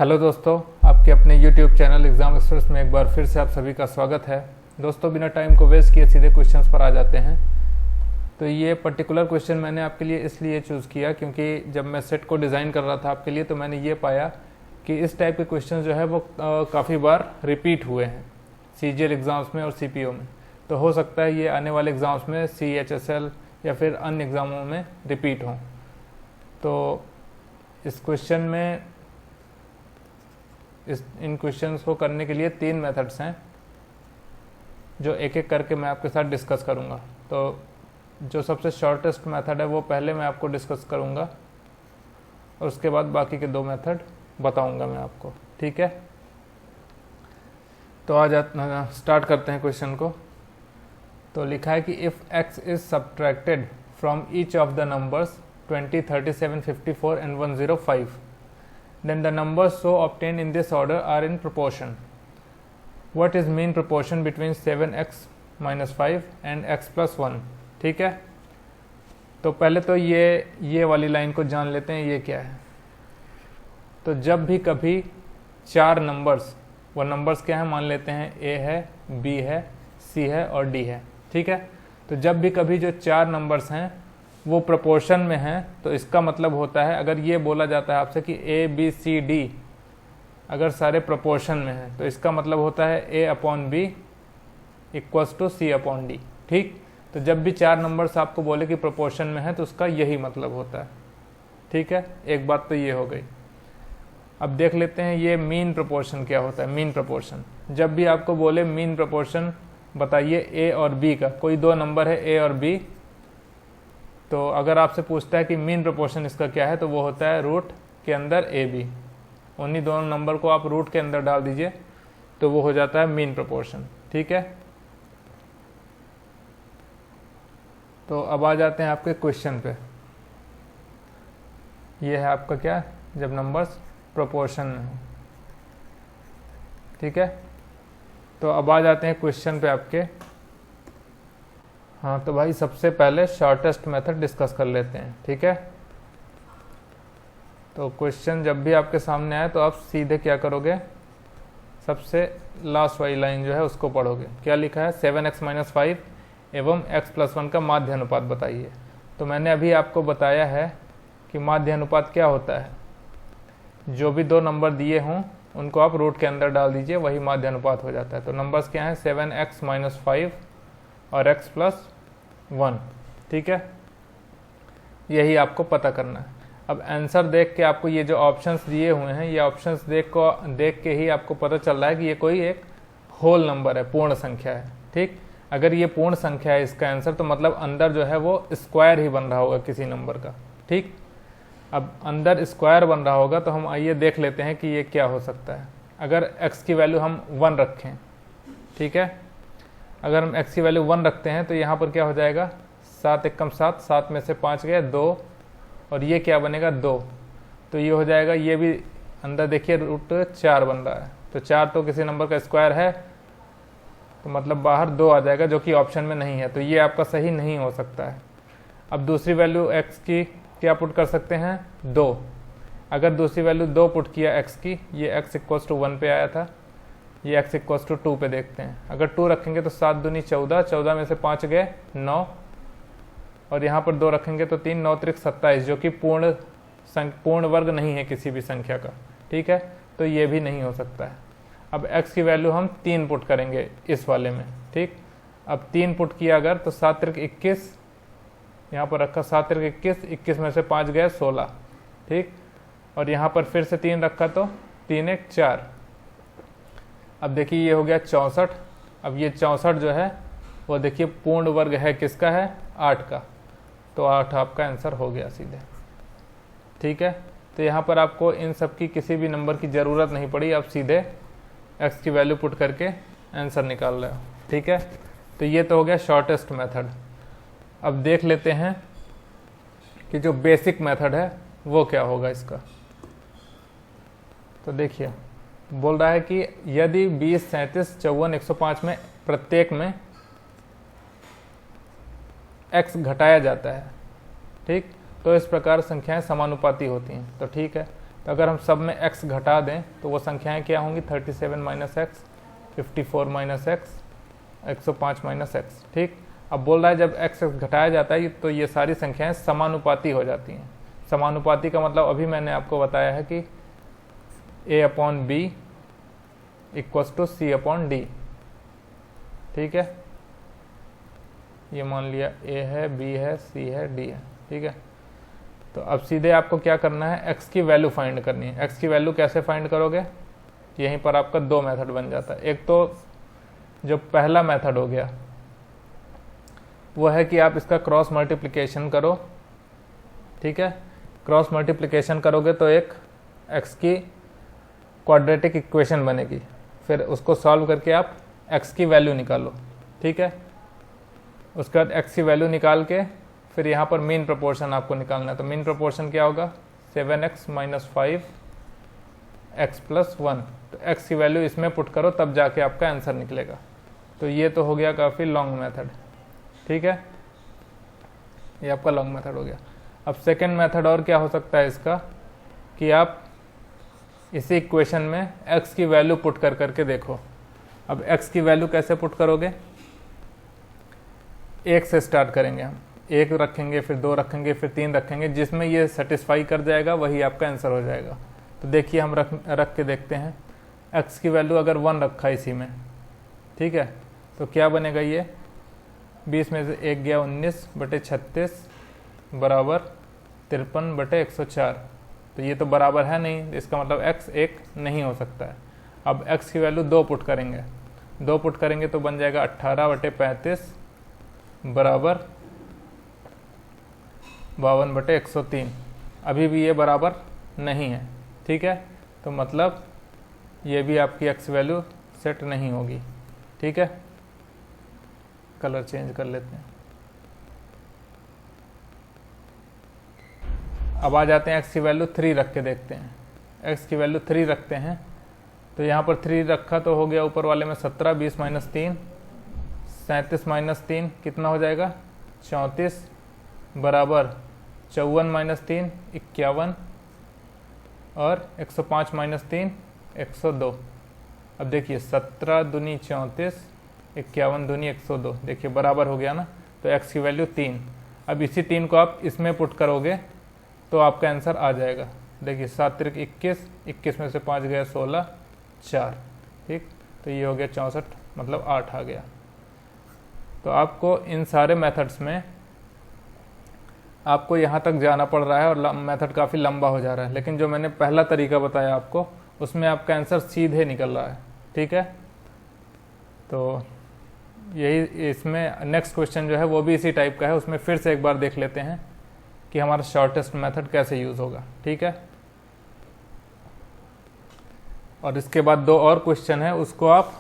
Hello दोस्तों, आपके अपने YouTube चैनल एग्ज़ाम एक्सपर्ट्स में एक बार फिर से आप सभी का स्वागत है। दोस्तों, बिना टाइम को वेस्ट किए सीधे क्वेश्चंस पर आ जाते हैं। तो ये पर्टिकुलर क्वेश्चन मैंने आपके लिए इसलिए चूज़ किया क्योंकि जब मैं सेट को डिज़ाइन कर रहा था आपके लिए तो मैंने ये पाया कि इस टाइप के क्वेश्चन जो है वो काफ़ी बार रिपीट हुए हैं CGL एग्ज़ाम्स में और CPO में। तो हो सकता है ये आने वाले एग्ज़ाम्स में CHSL या फिर अन्य एग्ज़ामों में रिपीट हों। तो इस क्वेश्चन में इन क्वेश्चंस को करने के लिए 3 मेथड्स हैं जो एक एक करके मैं आपके साथ डिस्कस करूंगा। तो जो सबसे शॉर्टेस्ट मेथड है वो पहले मैं आपको डिस्कस करूंगा और उसके बाद बाकी के 2 मेथड बताऊंगा मैं आपको, ठीक है। तो आज स्टार्ट करते हैं क्वेश्चन को। तो लिखा है कि if x is subtracted from each of the numbers 20, 37, 54 and 105, then the numbers so obtained in this order are in proportion. What is mean proportion between 7x minus 5 and x plus 1? ठीक है। तो पहले तो ये वाली line को जान लेते हैं, ये क्या है। तो जब भी कभी 4 नंबर्स, वो नंबर्स क्या है मान लेते हैं, a है, b है, c है और d है, ठीक है। तो जब भी कभी जो 4 नंबर्स हैं वो प्रोपोर्शन में है तो इसका मतलब होता है, अगर ये बोला जाता है आपसे कि A, B, C, D अगर सारे प्रोपोर्शन में हैं तो इसका मतलब होता है A/B इक्वल्स टू C/D, ठीक। तो जब भी 4 नंबर्स आपको बोले कि प्रोपोर्शन में है तो उसका यही मतलब होता है, ठीक है। एक बात तो ये हो गई। अब देख लेते हैं ये मीन प्रोपोर्शन क्या होता है। मीन प्रोपोर्शन, जब भी आपको बोले मीन प्रोपोर्शन बताइए A और B का, कोई 2 नंबर है A और B, तो अगर आपसे पूछता है कि मीन प्रोपोर्शन इसका क्या है तो वो होता है रूट के अंदर AB। उन्हीं दोनों नंबर को आप रूट के अंदर डाल दीजिए तो वो हो जाता है मीन प्रोपोर्शन, ठीक है। तो अब आ जाते हैं आपके क्वेश्चन पे। ये है आपका क्या, जब नंबर्स प्रोपोर्शन में हो, ठीक है। तो अब आ जाते हैं क्वेश्चन पे आपके। हाँ तो भाई सबसे पहले शॉर्टेस्ट मेथड डिस्कस कर लेते हैं, ठीक है। तो क्वेश्चन जब भी आपके सामने आए तो आप सीधे क्या करोगे, सबसे लास्ट वाली लाइन जो है उसको पढ़ोगे। क्या लिखा है, 7x - 5 एवं x + 1 का माध्य अनुपात बताइए। तो मैंने अभी आपको बताया है कि माध्य अनुपात क्या होता है, जो भी 2 नंबर दिए हों उनको आप रूट के अंदर डाल दीजिए, वही माध्य अनुपात हो जाता है। तो नंबर्स क्या हैं, 7x - 5 और x + 1, ठीक है। यही आपको पता करना है। अब आंसर देख के आपको ये जो ऑप्शंस दिए हुए हैं, ये ऑप्शंस देख के ही आपको पता चल रहा है कि ये कोई एक होल नंबर है, पूर्ण संख्या है, ठीक। अगर ये पूर्ण संख्या है इसका आंसर, तो मतलब अंदर जो है वो स्क्वायर ही बन रहा होगा किसी नंबर का, ठीक। अब अंदर स्क्वायर बन रहा होगा तो हम आइए देख लेते हैं कि ये क्या हो सकता है। अगर x की वैल्यू हम 1 रखें, ठीक है, अगर हम x की वैल्यू 1 रखते हैं तो यहाँ पर क्या हो जाएगा, 7 × 7, 7 में से 5 गए 2, और ये क्या बनेगा 2। तो ये हो जाएगा, ये भी अंदर देखिए रूट 4 बन रहा है। तो 4 तो किसी नंबर का स्क्वायर है, तो मतलब बाहर 2 आ जाएगा, जो कि ऑप्शन में नहीं है। तो ये आपका सही नहीं हो सकता है। अब दूसरी वैल्यू x की क्या पुट कर सकते हैं, 2। अगर दूसरी वैल्यू 2 पुट किया x की, ये x = 1 पे आया था, ये x = 2 पे देखते हैं। अगर 2 रखेंगे तो 7 दूनी 14, 14 में से 5 गए 9, और यहाँ पर 2 रखेंगे तो 3, 9 त्रिक 27, जो कि पूर्ण वर्ग नहीं है किसी भी संख्या का, ठीक है। तो ये भी नहीं हो सकता है। अब x की वैल्यू हम 3 पुट करेंगे इस वाले में, ठीक। अब 3 पुट किया अगर, तो 7 त्रिक 21, यहाँ पर रखा 7 त्रिक 21, 21 में से 5 गए 16, ठीक। और यहाँ पर फिर से 3 रखा तो 3 × 1 = 4। अब देखिए ये हो गया 64। अब ये 64 जो है वो देखिए पूर्ण वर्ग है किसका है, 8 का। तो 8 आपका आंसर हो गया सीधे, ठीक है। तो यहाँ पर आपको इन सब की किसी भी नंबर की ज़रूरत नहीं पड़ी, आप सीधे x की वैल्यू पुट करके आंसर निकाल रहे हो, ठीक है। तो ये तो हो गया शॉर्टेस्ट मेथड। अब देख लेते हैं कि जो बेसिक मेथड है वो क्या होगा इसका। तो देखिए बोल रहा है कि यदि 20, 37, 54, 105 में प्रत्येक में x घटाया जाता है, ठीक, तो इस प्रकार संख्याएं समानुपाती होती हैं। तो ठीक है, तो अगर हम सब में x घटा दें तो वो संख्याएं क्या होंगी, 37 minus x, 54 minus x, 105 minus x. ठीक, अब बोल रहा है जब x घटाया जाता है तो ये सारी संख्याएं समानुपाती हो जाती हैं। समानुपाती का मतलब अभी मैंने आपको बताया है कि a upon B equals to C upon D. ठीक है, ये मान लिया a है, b है, c है, d है। ठीक है, तो अब सीधे आपको क्या करना है, x की वैल्यू फाइंड करनी है। x की वैल्यू कैसे फाइंड करोगे, यहीं पर आपका दो मेथड बन जाता है। एक तो जो पहला मेथड हो गया वो है कि आप इसका क्रॉस मल्टीप्लिकेशन करो। ठीक है, क्रॉस मल्टीप्लिकेशन करोगे तो एक x की क्वाड्रेटिक इक्वेशन बनेगी, फिर उसको सॉल्व करके आप x की वैल्यू निकालो। ठीक है, उसके बाद x की वैल्यू निकाल के फिर यहाँ पर मीन प्रोपोर्शन आपको निकालना है। तो मीन प्रोपोर्शन क्या होगा, 7x माइनस 5 x प्लस 1। तो x की वैल्यू इसमें पुट करो तब जाके आपका आंसर निकलेगा। तो ये तो हो गया काफ़ी लॉन्ग मेथड। ठीक है, ये आपका लॉन्ग मेथड हो गया। अब सेकेंड मेथड और क्या हो सकता है इसका, कि आप इसी इक्वेशन में x की वैल्यू पुट कर करके देखो। अब x की वैल्यू कैसे पुट करोगे, एक से स्टार्ट करेंगे हम, एक रखेंगे, फिर दो रखेंगे, फिर तीन रखेंगे, जिसमें ये सेटिस्फाई कर जाएगा वही आपका आंसर हो जाएगा। तो देखिए हम रख के देखते हैं। x की वैल्यू अगर 1 रखा इसी में, ठीक है, तो क्या बनेगा, ये 20 में से 1 गया 19/36 बराबर 53/104। तो ये तो बराबर है नहीं, इसका मतलब x 1 नहीं हो सकता है। अब x की वैल्यू 2 पुट करेंगे, 2 पुट करेंगे तो बन जाएगा 18/35 बराबर 52/103। अभी भी ये बराबर नहीं है। ठीक है, तो मतलब ये भी आपकी x वैल्यू सेट नहीं होगी। ठीक है, कलर चेंज कर लेते हैं। अब आ जाते हैं x की वैल्यू 3 रख के देखते हैं। x की वैल्यू 3 रखते हैं तो यहाँ पर 3 रखा तो हो गया ऊपर वाले में 17, 20 माइनस 3, 37 माइनस 3 कितना हो जाएगा, 34 बराबर 54 माइनस 3 51 और 105 माइनस 3 102। अब देखिए 17 दूनी 34, 51 दूनी 102, देखिए बराबर हो गया ना। तो x की वैल्यू 3। अब इसी 3 को आप इसमें पुट करोगे तो आपका आंसर आ जाएगा। देखिए 7 त्रिक 21, 21 में से 5 गया 16, 4। ठीक, तो ये हो गया 64, मतलब 8 आ गया। तो आपको इन सारे मेथड्स में आपको यहाँ तक जाना पड़ रहा है और मेथड काफ़ी लंबा हो जा रहा है, लेकिन जो मैंने पहला तरीका बताया आपको उसमें आपका आंसर सीधे निकल रहा है। ठीक है, तो यही इसमें नेक्स्ट क्वेश्चन जो है वो भी इसी टाइप का है, उसमें फिर से एक बार देख लेते हैं कि हमारा शॉर्टेस्ट मेथड कैसे यूज़ होगा। ठीक है, और इसके बाद 2 और क्वेश्चन है, उसको आप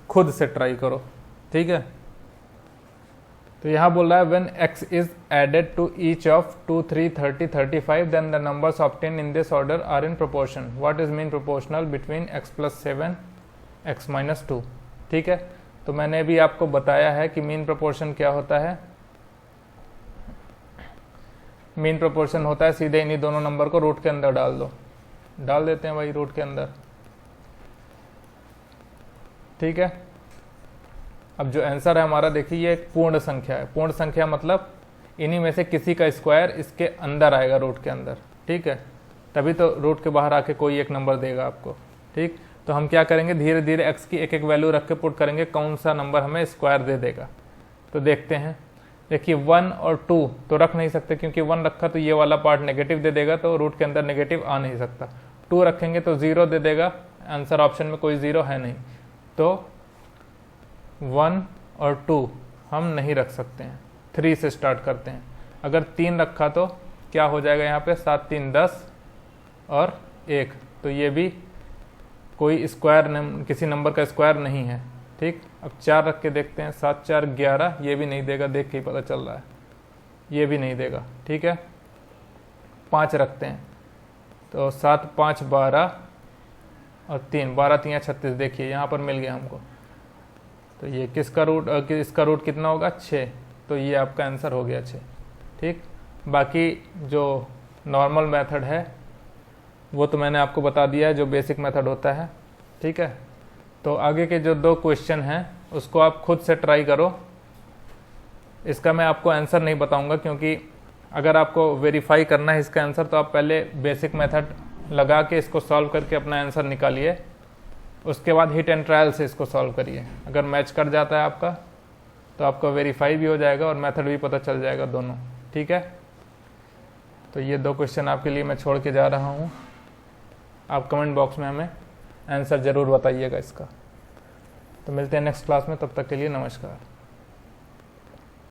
खुद से ट्राई करो। ठीक है, तो यहाँ बोल रहा है when x is added to each of 2, 3, 30, 35 then the numbers obtain in this order are in proportion. What is mean proportional between x plus 7 x minus 2। ठीक है, तो मैंने भी आपको बताया है कि मीन प्रोपोर्शन क्या होता है। मीन प्रोपोर्शन होता है सीधे इन्हीं दोनों नंबर को रूट के अंदर डाल देते हैं भाई रूट के अंदर। ठीक है, अब जो आंसर है हमारा देखिए ये एक पूर्ण संख्या है। पूर्ण संख्या मतलब इन्हीं में से किसी का स्क्वायर इसके अंदर आएगा रूट के अंदर। ठीक है, तभी तो रूट के बाहर आके कोई एक नंबर देगा आपको। ठीक, तो हम क्या करेंगे, धीरे धीरे x की एक एक वैल्यू रख के पुट करेंगे कौन सा नंबर हमें स्क्वायर दे देगा। तो देखते हैं, देखिए 1 और 2 तो रख नहीं सकते क्योंकि 1 रखा तो ये वाला पार्ट नेगेटिव दे देगा, तो रूट के अंदर नेगेटिव आ नहीं सकता। 2 रखेंगे तो 0 दे देगा, आंसर ऑप्शन में कोई 0 है नहीं, तो 1 और 2 हम नहीं रख सकते हैं। 3 से स्टार्ट करते हैं। अगर 3 रखा तो क्या हो जाएगा, यहाँ पे 7 3 10 और 1, तो ये भी कोई स्क्वायर किसी नंबर का स्क्वायर नहीं है। ठीक, अब 4 रख के देखते हैं, 7 4 11, ये भी नहीं देगा, देख के ही पता चल रहा है, ये भी नहीं देगा। ठीक है, 5 रखते हैं तो 7 5 12 और 3 12 3 36, देखिए यहाँ पर मिल गया हमको। तो ये किसका रूट, इसका रूट कितना होगा, 6, तो ये आपका आंसर हो गया 6। ठीक, बाकी जो नॉर्मल मेथड है वो तो मैंने आपको बता दिया है जो बेसिक मेथड होता है, ठीक है। तो आगे के जो 2 क्वेश्चन हैं उसको आप खुद से ट्राई करो। इसका मैं आपको आंसर नहीं बताऊंगा, क्योंकि अगर आपको वेरीफाई करना है इसका आंसर तो आप पहले बेसिक मेथड लगा के इसको सॉल्व करके अपना आंसर निकालिए, उसके बाद हिट एंड ट्रायल से इसको सॉल्व करिए। अगर मैच कर जाता है आपका तो आपका वेरीफाई भी हो जाएगा और मेथड भी पता चल जाएगा दोनों, ठीक है। तो ये 2 क्वेश्चन आपके लिए मैं छोड़ के जा रहा हूँ। आप कमेंट बॉक्स में हमें आंसर ज़रूर बताइएगा इसका। तो मिलते हैं नेक्स्ट क्लास में, तब तक के लिए नमस्कार।